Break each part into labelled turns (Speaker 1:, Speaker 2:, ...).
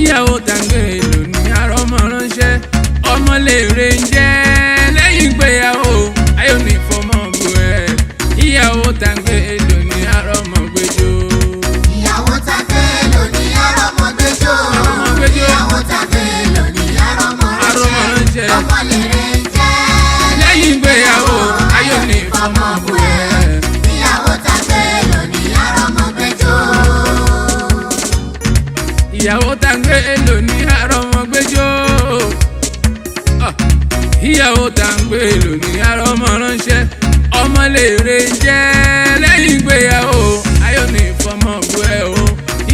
Speaker 1: ìyàwó tàǹgbé lónìí àrọ́mọ ránṣẹ́ ọmọ lè rè ń jẹ́ lẹ́yìn ìgbéyàwó ayọ̀ ní fọmọ bu ẹ̀ ìyàwó tàǹgbé lónìí àrọ́mọ gbẹjọ́.
Speaker 2: ìyàwó tàǹgbé lónìí àrọ́mọ gbẹjọ́. ìyàwó tàǹgbé lónìí àrọ́mọ ránṣẹ́ ọmọ lè rè ń jẹ́
Speaker 1: lẹ́yìn ìgbéyàwó ayọ̀ ní fọmọ bu ẹ̀
Speaker 2: ìyàwó tàǹgbé lónìí àrọ́mọ gbẹjọ́.
Speaker 1: ìyàwó tàǹgbé lónìí àrọ́mọ gbẹjọ́. ìyàwó tàǹgbé lónìí àrọ́mọ ránṣẹ́ ọmọ lè rè ń jẹ́ lẹ́yìn ìgbéyàwó ayọ̀ ní fọmọ bu ẹ̀ o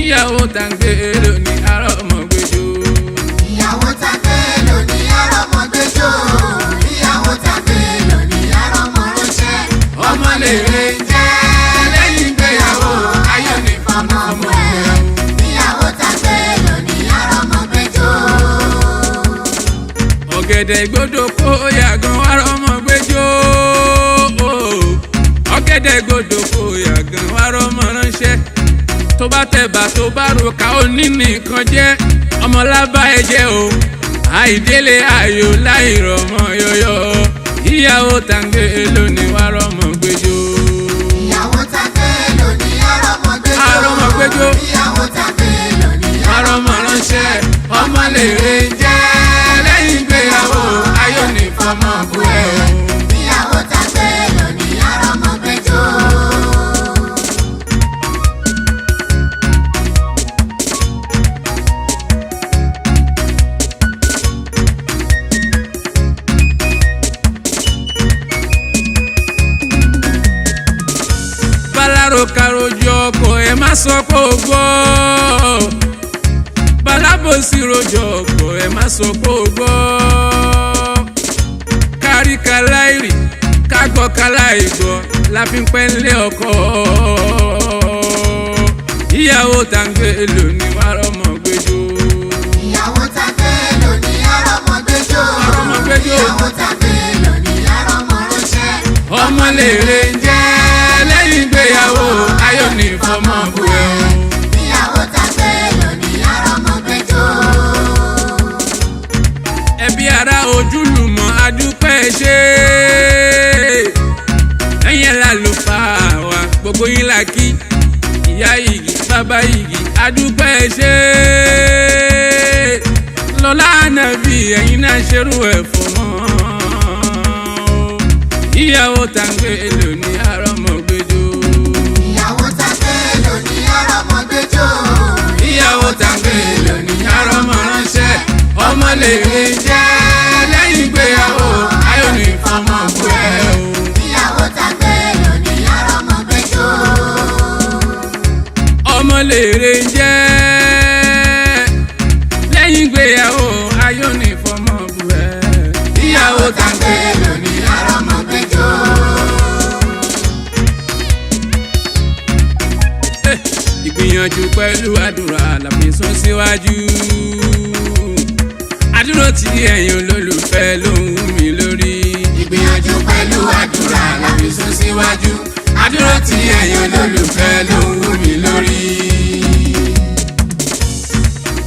Speaker 1: ìyàwó tàǹgbé lónìí àrọ́mọ gbẹjọ́.
Speaker 2: ìyàwó tàǹgbé lónìí àrọ́mọ gbẹjọ́. ìyàwó tàǹgbé lónìí àrọ́mọ ránṣẹ́
Speaker 1: ọmọ lè rè ń jẹ́ lẹ́yìn ìgbéyàwó ayọ̀ ní fọmọ bu ẹ̀ o.
Speaker 2: ìyàwó tàǹgbé lónìí àrọ́mọ gbẹjọ́.
Speaker 1: ọ̀gẹ̀dẹ̀ gbọ́dọ̀ kó yàgàn wá rọ́mọ gbẹ́jọ́. ọ̀gẹ̀dẹ̀ gbọ́dọ̀ kó yàgàn wá rọ́mọ ránṣẹ́. tó bá tẹ̀bà tó bá roka ó ní nìkan jẹ́ ọmọlábá ẹ̀jẹ̀ o. àìdélé ayò láì rọ̀mọ yọyọ. ìyàwó tàǹgbé lónìí wá rọ́mọ gbẹ́jọ́.
Speaker 2: ìyàwó tàǹgbé lónìí àrọ́mọ gbẹjọ́.
Speaker 1: àrọ́mọ gbẹ́jọ́.
Speaker 2: ìyàwó tàǹgbé lónìí
Speaker 1: àrọ́mọ ránṣẹ́ ọmọ lè rè ń jẹ́ lẹ́yìn ìgbéyàwó ayọ̀ ní fọmọ bu ẹ̀ o.
Speaker 2: ìyàwó tàǹgbé lónìí àrọ́mọ gbẹjọ́.
Speaker 1: balaro karojú ọkọ ẹ má sọ pé ó gbọ́. balábòsí rojọ́ ọkọ ẹ má sọ pé ó gbọ́. kárí kaláìrì kágbọ́ kaláìgbọ́ la fi ń pẹ́ ńlé ọkọ. ìyàwó tàǹgbé lónìí wá rọ́mọ gbẹ́jọ́.
Speaker 2: ìyàwó tàǹgbé lónìí àrọ́mọ gbẹjọ́.
Speaker 1: àrọ́mọ gbẹ́jọ́.
Speaker 2: ìyàwó tàǹgbé lónìí àrọ́mọ ránṣẹ́
Speaker 1: ọmọ lè rè ń jẹ́ lẹ́yìn ìgbéyàwó ayọ̀ ní fọmọ bu ẹ̀ o.
Speaker 2: ìyàwó tàǹgbé lónìí àrọ́mọ gbẹjọ́.
Speaker 1: ẹbí ara ojúlùmọ̀ adúpẹ́ ṣe ẹ̀yìn la ló fa wa gbogbo yín la kí ìyá igi bàbá igi adúpẹ́ ṣe lọ́lá ànábì ẹ̀yin náà ṣerú ẹ̀ fún wọn. ìyàwó tàǹgbé lónìí àrọ́mọ gbẹjọ́.
Speaker 2: ìyàwó tàǹgbé lónìí àrọ́mọ gbẹjọ́.
Speaker 1: ìyàwó tàǹgbé lónìí àrọ́mọ ránṣẹ́ ọmọ lè rè ń jẹ́ lẹ́yìn ìgbéyàwó ayọ̀ ní fọmọ bu ẹ̀ o.
Speaker 2: ìyàwó tàǹgbé lónìí àrọ́mọ gbẹjọ́.
Speaker 1: ọmọ lè rè ń jẹ́ lẹ́yìn ìgbéyàwó ayọ̀ ní fọmọ bu ẹ̀. ìyàwó tàǹgbé lónìí
Speaker 2: àrọ́mọ gbẹjọ́.
Speaker 1: ìgbìyànjú pẹ̀lú àdúrà la fi sún síwájú. àdúró tí ẹ̀yin olólùfẹ́ ló ń wú mi lórí.
Speaker 2: ìgbìyànjú pẹ̀lú àdúrà la fi sún síwájú.
Speaker 1: àdúró tí ẹ̀yin olólùfẹ́ ló ń wú mi lórí.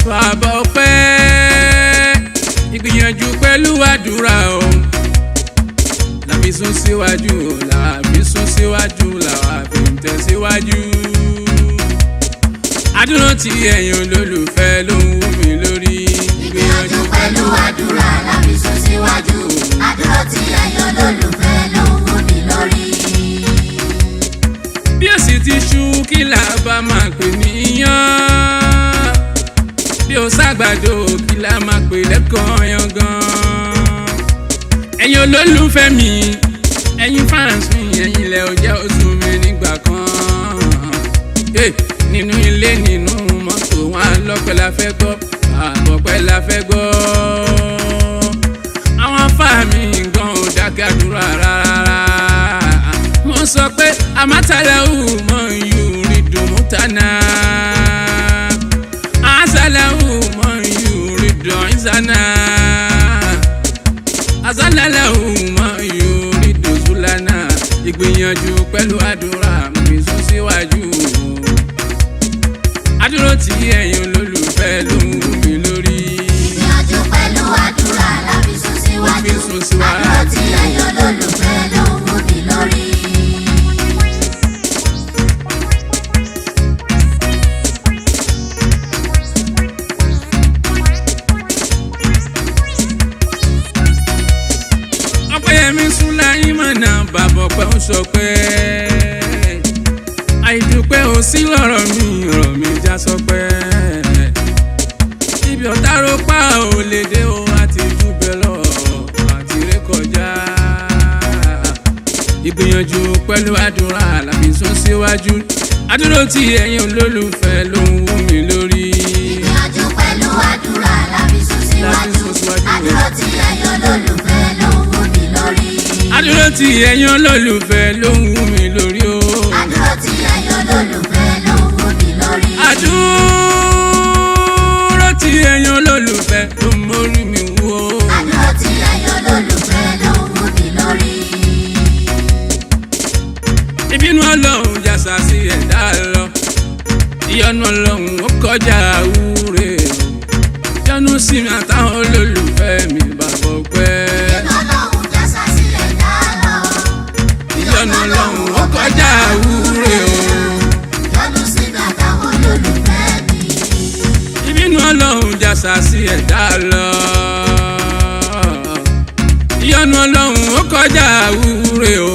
Speaker 1: bàbá ọpẹ́ ìgbìyànjú pẹ̀lú àdúrà o la fi sún síwájú o la fi sún síwájú la wà fi ń tẹ̀síwájú. àdúró tí ẹ̀yin olólùfẹ́ ló ń wú mi lórí.
Speaker 2: ìgbìyànjú pẹ̀lú àdúrà la fi sún síwájú. àdúrà tí ẹ̀yin olólùfẹ́ ló ń wú mi lórí.
Speaker 1: bí ó sì ti ṣú kí là bá máa pè níyàn. bí ó ṣàgbàdo kí là máa pè lẹ́kọ̀ọ́ yangan. ẹ̀yin olólùfẹ́ mi ẹ̀yin fans mi ẹ̀yin ilẹ̀ ọjà oṣù mi nígbà kan. nínú ilé nínú mọ́tò wọn lọ́pẹ́ la fẹ́ gbọ́ àbọ̀pẹ́ la fẹ́ gbọ́. àwọn afáàmì gan ò dákẹ́ àdúrà rárá. mo sọ pé àmátàlẹ́hù mọ̀ yùrí dùnmútánà. àṣàlẹ́hù mọ̀ yùrí dùn ìsànà. àṣàlẹ́hù mọ̀ yùrí dùn sùlánà. ìgbìyànjú pẹ̀lú àdúrà mi sún síwájú. àdúró tí ẹ̀yin olólùfẹ́ ló ń wú mi síwájú.
Speaker 2: àdúró tí ẹ̀yin olólùfẹ́ ló ń wú mi lórí.
Speaker 1: Ọpẹ́yẹmí Sùláìmánà bàbá ọpẹ́ ń sọ pé àìdúpẹ́ ò sí lọ́rọ̀ mi já sọ pé ibi ọ̀tá ló pa ò lè dé o àti dúbẹ̀ lọ àti rékọjá ìgbìyànjú pẹ̀lú àdúrà làbí sún síwájú àdúró tí ẹ̀yin olólùfẹ́ ló ń wú mi lórí.
Speaker 2: ìgbìyànjú pẹ̀lú àdúrà làbí sún síwájú àdúró tí ẹ̀yin olólùfẹ́ ló ń wú mi lórí.
Speaker 1: àdúró tí ẹ̀yin olólùfẹ́ ló ń wú mi lórí o.
Speaker 2: àdúró tí ẹ̀yin olólùfẹ́ ló ń wú mi lórí.
Speaker 1: àdúró tí ẹ̀yin olólùfẹ́ ló ń mórí mi wú o.
Speaker 2: àdúró tí ẹ̀yin olólùfẹ́ ló ń wú mi lórí.
Speaker 1: ìbínú Ọlọ́run jásà sí ẹ̀dá lọ ìyọ́nú Ọlọ́run ó kọjá àwúre yọ́nú sí mi àtàwọn olólùfẹ́ mi bàbá ọpẹ́. ìyọ́nú Ọlọ́run ó kọjá àwúre o.
Speaker 2: yọ́nú sí mi àtàwọn olólùfẹ́ mi.
Speaker 1: ìbínú Ọlọ́run jásà sí ẹ̀dá lọ ìyọ́nú Ọlọ́run ó kọjá àwúre o.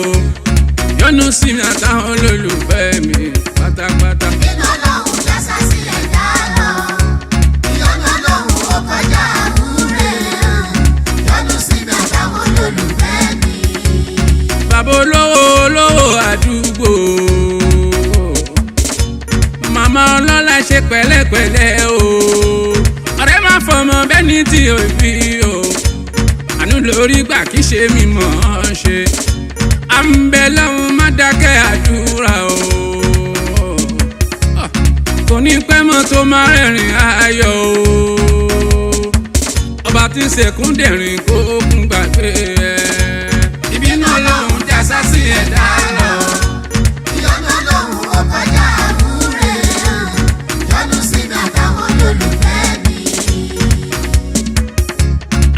Speaker 1: yọ́nú sí mi àtàwọn olólùfẹ́ mi pátápátá.
Speaker 2: ìbínú Ọlọ́run jásà sí ẹ̀dá lọ. ìyọ́nú Ọlọ́run ó kọjá àwúre. yọ́nú sí mi àtàwọn olólùfẹ́ mi.
Speaker 1: bàbá olówó àdúgbò màmá ọlọ́lá ṣe pẹ̀lẹ́pẹ̀lẹ́ o. ọ̀rẹ́ má fọmọ bẹ́ẹ̀ ní tí ò bí o. àánú lórí gbà kí ṣe mi mọ̀ ọ́n ṣe. à ń bẹ lọ́hùn má dákẹ́ àdúrà o. kò ní pẹ́ mọ́ tó máa rẹ́rìn ayọ̀ o. ọba tí sẹ̀kún dẹ̀rìn kó kún gbàgbé ẹ̀. ìbínú Ọlọ́run jásà sí ẹ̀dá lọ.
Speaker 2: ìyọ́nú Ọlọ́run ó kọjá àwúre. yọ́nú sí mi àtàwọn olólùfẹ́ mi.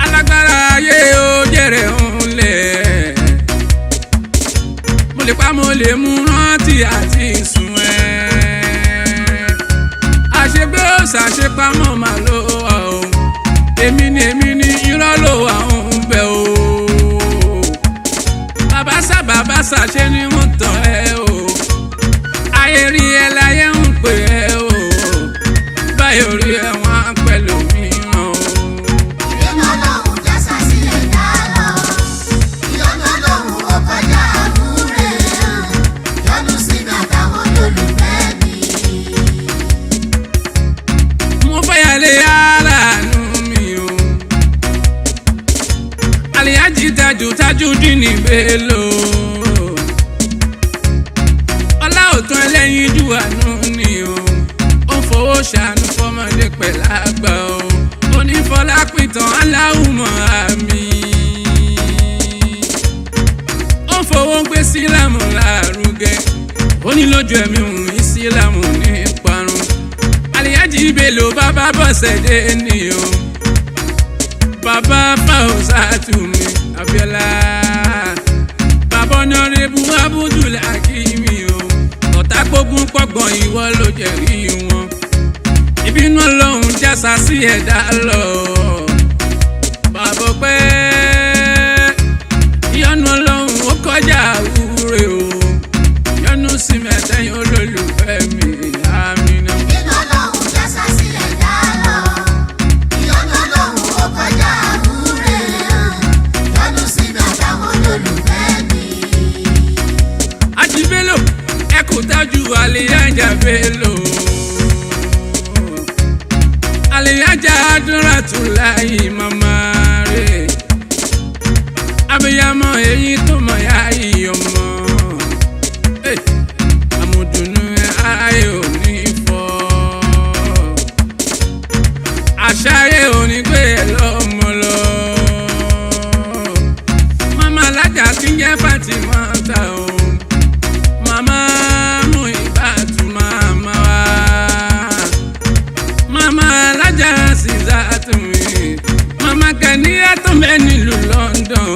Speaker 1: alágbára ayé ó jẹ̀rẹ̀ ńlẹ̀. mo lè pa mo lè mú rántí àti sùn ẹ̀. àṣegbé ó ṣàṣepamọ́ màá ló wà o. èmi ni irọ́ ló wà ń bẹ̀ o. bàbá ṣàṣe ni wọ́n tàn ẹ́ o. ayé rí ẹ láyé ń pè ẹ́ o. báyọ̀ rí ẹ wọ́n á pẹ̀lú mìíràn o.
Speaker 2: ìbínú Ọlọ́run jásà sí ẹ̀dá lọ. ìyọ́nú Ọlọ́run ó kọjá àwúre. yọ́nú sí mi àtàwọn olólùfẹ́ mi.
Speaker 1: mo fẹ́ yàlẹ́ yàrá nù mí o. Àlìhájì Tajudeen Bello. ọlá òtún ẹlẹ́yin jù àánú ni o. ó ń fowó ṣàánú fọmọdé pẹ̀lú àgbà o. onífọlá pìtàn aláwùmọ̀ àmì. ó ń fowó gbé sílámù lárugẹ. ó ní lójú ẹ̀mí òun ìsílámù ní parun. Àlìhájì Bello bàbá Bọ́sẹ̀dé ni o. bàbá Fáwùsátù mi Abíọ́lá. bàbá Ọ̀nàrẹ́bù Abdul Hakeem o. ọ̀tá gbógun pọ̀gbọ̀n ìwọ ló jẹ̀rí wọn. ìbínú Ọlọ́run jásà sí ẹ̀dá lọ. bàbá ọpẹ́ ìyọ́nú Ọlọ́run ó kọjá àwúre o. yọ́nú sí mi àtẹ̀yìn olólùfẹ́ mi àmínà.
Speaker 2: ìbínú Ọlọ́run jásà sí ẹ̀dá lọ. ìyọ́nú Ọlọ́run ó kọjá àwúre. yọ́nú sí mi àtàwọn olólùfẹ́ mi.
Speaker 1: Hájì Bello ẹ kò tájú Àlìhájà Bello. Àlìhájà Adúrátùláì màmá rẹ̀. abiyamọ èyí tó mọ̀ yá ìyọmọ. àmọ̀dùnú ayé ò ní fọ́. àṣàyè ò ní gbé ẹ lọ́mọ lọ. màmá alájà tí ń jẹ́ Fatima ta o. màmá Muibatu màmá wa. màmá alájà Azeezat mi. màmá Kẹ́níyà tó ń bẹ nílùú London.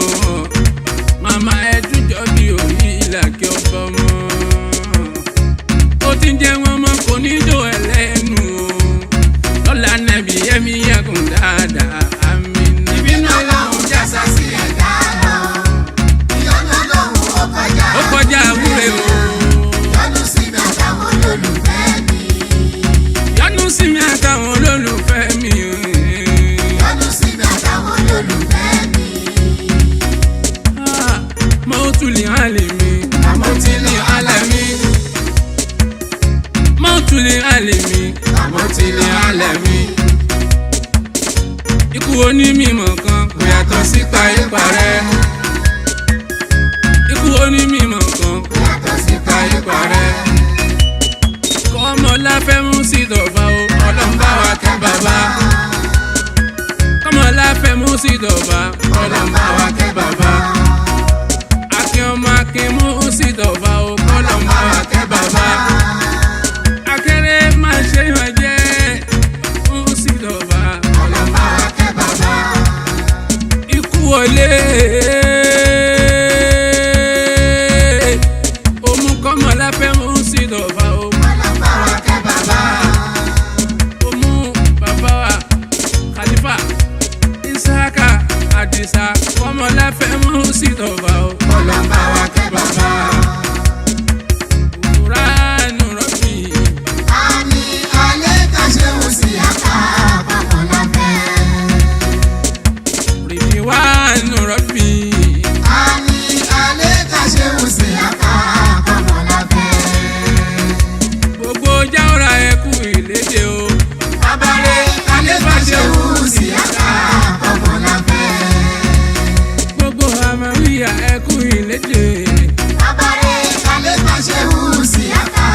Speaker 1: onímọ̀ kan kò yàtọ̀ sí paríparẹ́. Ikú onímọ̀ kan kò yàtọ̀ sí paríparẹ́. Kọ́mọ láfẹ́ mú sí dọ̀bà o, Ọlọ́run bá wa kẹ́ bàbá. Kọ́mọ láfẹ́ mú sí dọ̀bà, Ọlọ́run bá wa kẹ́ bàbá. Akin ọmọ Akin mú sí dọ̀bà o, Ọlọ́run bá wa kẹ́ bàbá. Akéré máa ṣe yàn jẹ́ mú sí dọ̀bà, Ọlọ́run bá wa kẹ́ bàbá. Ikú olè òmù kọ́mọ láfẹ́ mú sí dọ̀bà o. Àdìsá kọ́mọ láfẹ́ mú sí dọ̀bà o.
Speaker 2: Ọlọ́run bá wa kẹ́ bàbá.
Speaker 1: Kùránù rọ́bì.
Speaker 2: Àmì alẹ́ kan ṣe wù sí àká kọ́mọ láfẹ́.
Speaker 1: Rìdíwánù rọ́bì.
Speaker 2: Àmì alẹ́ kan ṣe wù sí àká kọ́mọ láfẹ́.
Speaker 1: Gbogbo jáwọ́ra ẹkú ìlédè o.
Speaker 2: Babalẹ̀ alẹ́ kan ṣe wù sí àká kọ́mọ láfẹ́.
Speaker 1: Gbogbo àmàwíyà ẹkú ìlédè.
Speaker 2: Babalẹ̀ alẹ́ kan ṣe wù sí àká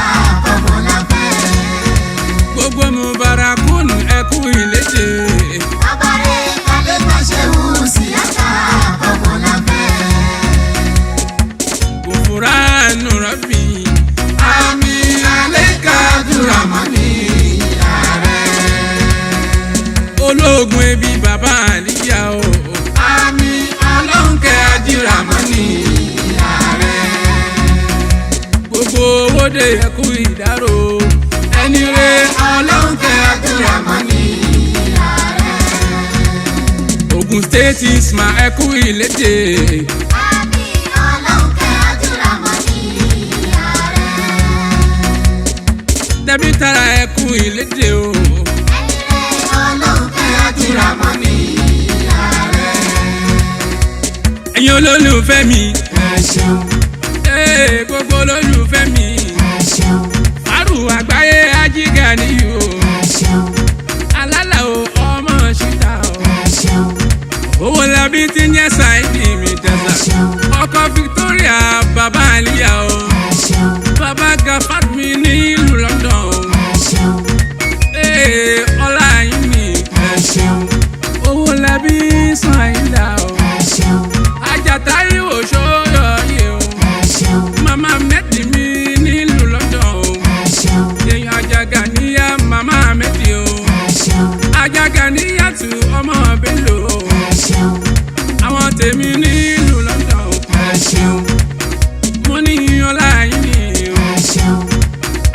Speaker 2: kọ́mọ láfẹ́.
Speaker 1: Gbogbo Mubarakun ẹkú ìlédè.
Speaker 2: Babalẹ̀ alẹ́ kan ṣe wù sí àká kọ́mọ láfẹ́.
Speaker 1: Gùfúránù rọ́bì.
Speaker 2: Àmì alẹ́ kan dúró mọ́ ní ààrẹ.
Speaker 1: Ológun ebi bàbá àlíyá o.
Speaker 2: Àmì Ọlọ́run kẹ́ àdìrà mọ́ ní ààrẹ.
Speaker 1: Gbogbo owóde ẹkú ìdárò.
Speaker 2: Ẹni rẹ̀ Ọlọ́run kẹ́ àdìrà mọ́ ní ààrẹ.
Speaker 1: Ogun State Isma ẹkú ìlédè.
Speaker 2: Àmì Ọlọ́run kẹ́ àdìrà mọ́ ní ààrẹ.
Speaker 1: Tẹ̀bítàrà ẹkú ìlédè o.
Speaker 2: Ẹni rẹ̀ Ọlọ́run kẹ́ àdìrà mọ́ ní ààrẹ.
Speaker 1: Ẹ̀yin olólùfẹ́ mi.
Speaker 2: Ẹ ṣeun,
Speaker 1: Gbogbo olólùfẹ́ mi.
Speaker 2: ẹ ṣeun,
Speaker 1: Fárù àgbáyé Ajíga níyì o.
Speaker 2: ẹ ṣeun,
Speaker 1: Alálà o ọmọ ṣíta o.
Speaker 2: ẹ ṣeun,
Speaker 1: Owó labí tí ń jẹ́ Saidi mi
Speaker 2: ẹ
Speaker 1: tẹ̀sà.
Speaker 2: ṣeun,
Speaker 1: Ọkọ Victoria bàbá Àlíyá o.
Speaker 2: ẹ ṣeun,
Speaker 1: Bàbá Gafat mi ní ìlú London o.
Speaker 2: ẹ ṣeun,
Speaker 1: Ọlá yín mi.
Speaker 2: ẹ ṣeun,
Speaker 1: Owó labí Saida o.
Speaker 2: ẹ ṣeun,
Speaker 1: Àjàtà ìwò ṣóyọ yìí o.
Speaker 2: ẹ ṣeun,
Speaker 1: Màmá mẹ́tì mi nílùú London o.
Speaker 2: ẹ ṣeun,
Speaker 1: Èèyàn Àjàgà níyà màmá mẹ́tì o.
Speaker 2: ẹ ṣeun,
Speaker 1: Àjàgà níyàtú ọmọ Bello o.
Speaker 2: ẹ ṣeun,
Speaker 1: Àwọn tèmi nílùú London o.
Speaker 2: ẹ ṣeun,
Speaker 1: Mo ní ọlá yín ni o.
Speaker 2: ẹ ṣeun,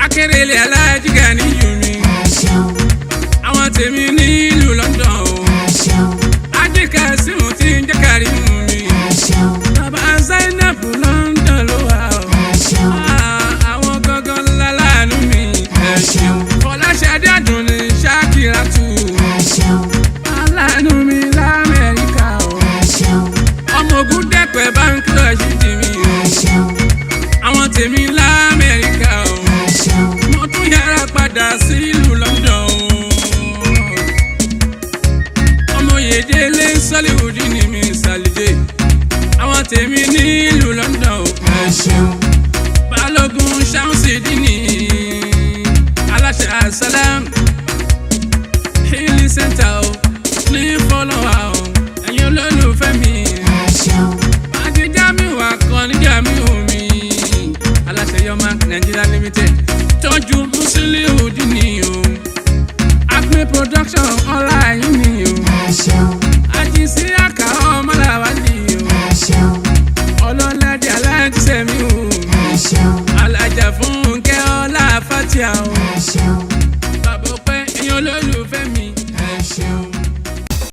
Speaker 1: Akérèlé Alájíga níyù mi.
Speaker 2: ẹ ṣeun,
Speaker 1: Àwọn tèmi nílùú London o.
Speaker 2: ẹ ṣeun,
Speaker 1: Ajíkà síhùn tí ń jẹ́ kárí mú mi.
Speaker 2: ẹ ṣeun,
Speaker 1: Bàbá Zainab London ló wà o.
Speaker 2: ẹ ṣeun,
Speaker 1: Àwọn gangan láláàánú mi.
Speaker 2: ẹ ṣeun,
Speaker 1: Fọláṣadé Àdùnní Ṣákìrátù.
Speaker 2: ẹ ṣeun,
Speaker 1: Aláàánú mi l'Amẹ́ríkà o.
Speaker 2: ẹ ṣeun,
Speaker 1: Ọmọ ogun dẹ́pẹ̀ báńkì ọ̀ṣìdì mi o.
Speaker 2: ẹ ṣeun,
Speaker 1: Àwọn tèmi l'Amẹ́ríkà o.
Speaker 2: ẹ ṣeun,
Speaker 1: Mo tún yára padà sílùú London o. Ọmọ Yèdélé Sọ́líwùdí ni mi Sàlìdé. Àwọn tèmi nílùú London o.
Speaker 2: ẹ ṣeun,
Speaker 1: Balógun Ṣámsìdí ni aláṣẹ Asálám Healing Center o. Ní fọ́lọ́wà o. Ẹ̀yin olólùfẹ́ mi.
Speaker 2: ẹ ṣeun,
Speaker 1: Adéjámi wà kan níjàmí omi. Aláṣẹ Yọmá Nigeria Limited. Tọ́jú Musiliudi ni o. Acme Production ọlá yín ni o.
Speaker 2: ẹ ṣeun,
Speaker 1: Àjíṣí àkà ọmọlàwálì o.
Speaker 2: ẹ ṣeun,
Speaker 1: Ọlọ́ládé alájíṣẹ́mi o.
Speaker 2: ẹ ṣeun,